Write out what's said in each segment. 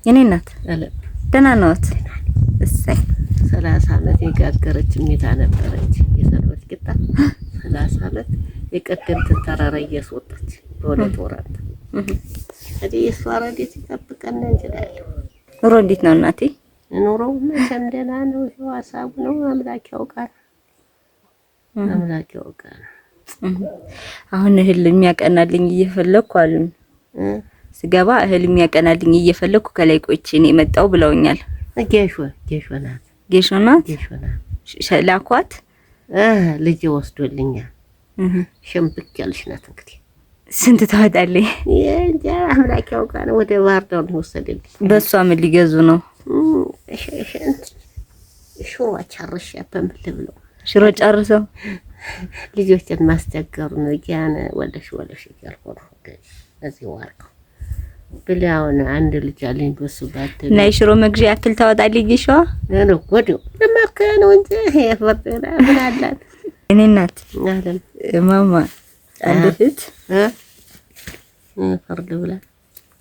የኔ እናት አለ ደህና ነዎት? እሰይ 30 አመት የጋገረች ሜታ ነበረች የሰሩት ቂጣ 30 አመት የቀደምት ተራራ እያስወጣች በሁለት ወራት እዲ የሷራ ዲት ይጠብቀን እንችላለን። ኑሮ እንዴት ነው እናቴ? ኑሮው መቼም ደህና ነው። ሀሳቡ ነው አምላክ ያውቃል። አምላክ ያውቃል። አሁን እህል የሚያቀናልኝ እየፈለኩ አሉኝ። ስገባ እህል የሚያቀናልኝ እየፈለኩ ከላይ ቆይቼ ነው የመጣው ብለውኛል። ጌሾ ናት ላኳት ልጅ ወስዶልኛል። ሽምብክ ያልሽ ናት። እንግዲህ ስንት ታወጣለኝ? እንጃ አምላክ ያውቃል። ወደ ባህር ዳር ነው ወሰደልኝ። በሷ ምን ሊገዙ ነው? ሽሮ ጨርሼ በምል ብለው ሽሮ ጨርሰው ልጆችን ማስቸገሩ ነው። ያን ወለሽ እያልኩ ነው እዚህ ዋርከው ብላውን አንድ ልጅ አለኝ። በሱ ባትል ናይ ሽሮ መግዣ ያክል ታወጣልኝ ይሽዋ ነው ወዲው ለማከነ እንጂ ያፈርደና ምን አላት እኔ እናት አለም ማማ አንድ እህት ፈርድ ብላ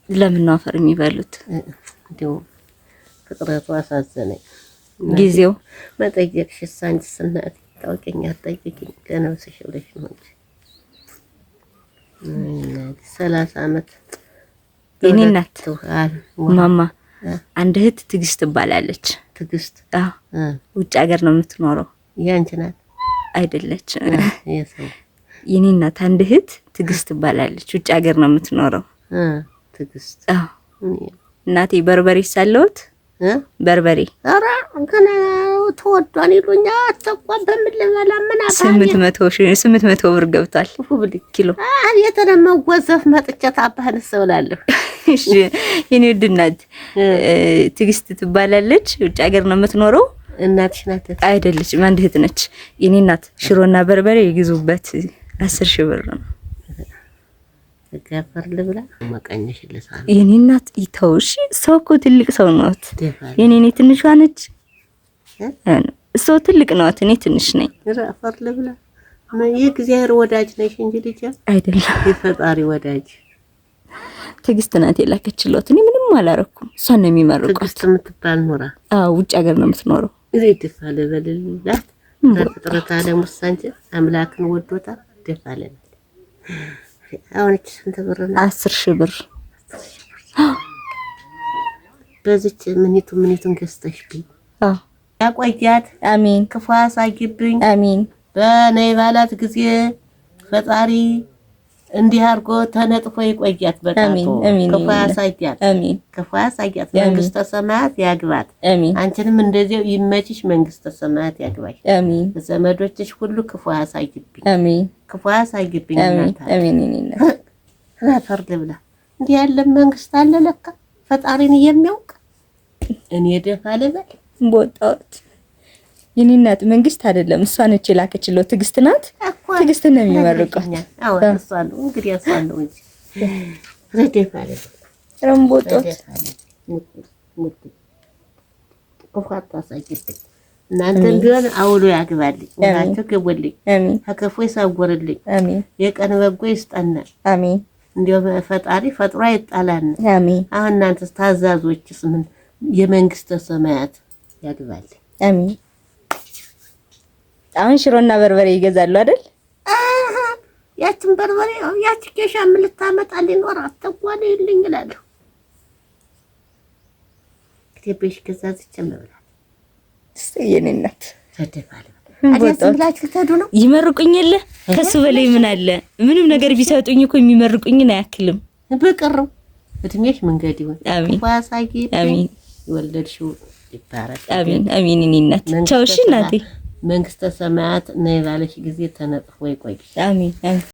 ለምን ነው አፈር የሚበሉት? እንደው ፍጥረቱ አሳዘነኝ። ጊዜው መጠየቅሽ ሳንቺ ስናት ታውቂኝ አትጠይቂኝ ለነፍስሽ ብለሽ ነው እንጂ 30 አመት የኔ እናት ማማ አንድ እህት ትግስት ትባላለች። ትግስት ውጭ ሀገር ነው የምትኖረው። ያንቺ ናት አይደለች? የኔ እናት አንድ እህት ትግስት ትባላለች። ውጭ ሀገር ነው የምትኖረው። ትግስት እናቴ በርበሬ ሳለውት በርበሬ አራ እንከና ተወዷን ይሉኛ አተቋም በመለበላ ምን አባኝ 800 ብር ገብቷል ኪሎ። የተለመው ወዘፍ መጥጨት አባህን ሰውላለሁ። እሺ የኔ ውድ እናት ትግስት ትባላለች። ውጭ ሀገር ነው የምትኖረው። እናትሽ ናት? አይደለችም፣ አንድ እህት ነች። የኔ እናት ሽሮና በርበሬ ይግዙበት 10,000 ብር ነው። ገፈር ልብላ መቀኘሽ ልሳን የኔ እናት ይተውሽ። ሰው እኮ ትልቅ ሰው ነው። የኔ ትንሿ ነች። ሰው ትልቅ ነው። እኔ ትንሽ ነኝ። ገፈር ልብላ የእግዚአብሔር ወዳጅ ነሽ እንጂ ልጅ አይደለም፣ የፈጣሪ ወዳጅ። ትግስት ናት የላከችሎት። እኔ ምንም አላረኩም። እሷ ነው የሚመርቀው። ትግስት የምትባል ኖራ ውጭ ሀገር ነው የምትኖረው። እዚህ ደፋለ በልላት ተፈጥረታ ደግሞ ሳንቺ አምላክን ወዶታል። ደፋለ አሁን እቺ ስንት ብር ነው? 10,000 ብር። በዚች ምኒቱን ገዝተሽብኝ ያቆያት። አሜን። ክፉ ያሳይብኝ። አሜን። በነይ ባላት ጊዜ ፈጣሪ እንዲህ አድርጎ ተነጥፎ ይቆያት። በጣም ክፉ ያሳያት። አሜን። ክፉ ያሳያት። መንግስተ ሰማያት ያግባት። አሜን። አንቺንም እንደዚያው ይመችሽ። መንግስተ ሰማያት ያግባሽ። አሜን። ዘመዶችሽ ሁሉ ክፉ ያሳይብኝ። አሜን። ክፉ ያሳይብኝ። አሜን። እኔና ፈርድ ብላ እንዲህ ያለ መንግስት አለ ለካ ፈጣሪን የሚያውቅ። እኔ ደፋ ልበል ቦታውት የኔ እናት መንግስት አይደለም፣ እሷ ነች የላከችለው። ትግስት ናት። ትግስት ነው የሚመርቀው። አዎ እሷ ነው እንግዲህ እሷ ነው እንጂ ረደፋ ልበል ረምቦጦት ቆፋታ ሳይከት እናንተን ቢሆን አውሎ ያግባልኝ። ወላችሁ ገቦልኝ። አሜን። ተከፎ ይሳወርልኝ። አሜን። የቀን በጎ ይስጠና። አሜን። እንዲያው ፈጣሪ ፈጥሮ አይጣላን። አሜን። አሁን እናንተስ ታዛዦችስ ምን የመንግስተ ሰማያት ያግባልኝ። አሜን። አሁን ሽሮና በርበሬ ይገዛሉ አይደል? ያችን በርበሬ ያቺ ኬሻ ምን ልታመጣልኝ ኖር አትጓለ ይልኝ እላለሁ። ከቤሽ ገዛዝቼ መብላት የኔ እናት ተደፋለ አዲስ ብላችሁ ልትሄዱ ነው? ይመርቁኝ የለ ከሱ በላይ ምን አለ? ምንም ነገር ቢሰጡኝ እኮ የሚመርቁኝን አያክልም። በቀረው እድሜሽ መንገድ ይሁን። አሜን። ዋሳጊ አሜን። ይወለድሽው ይባረክ። አሜን። አሜን። እኔ እናት ቻው። እሺ እናቴ መንግስተ ሰማያት ነይ ባለሽ ጊዜ ተነጥፎ ይቆይ። አሜን። አሜን።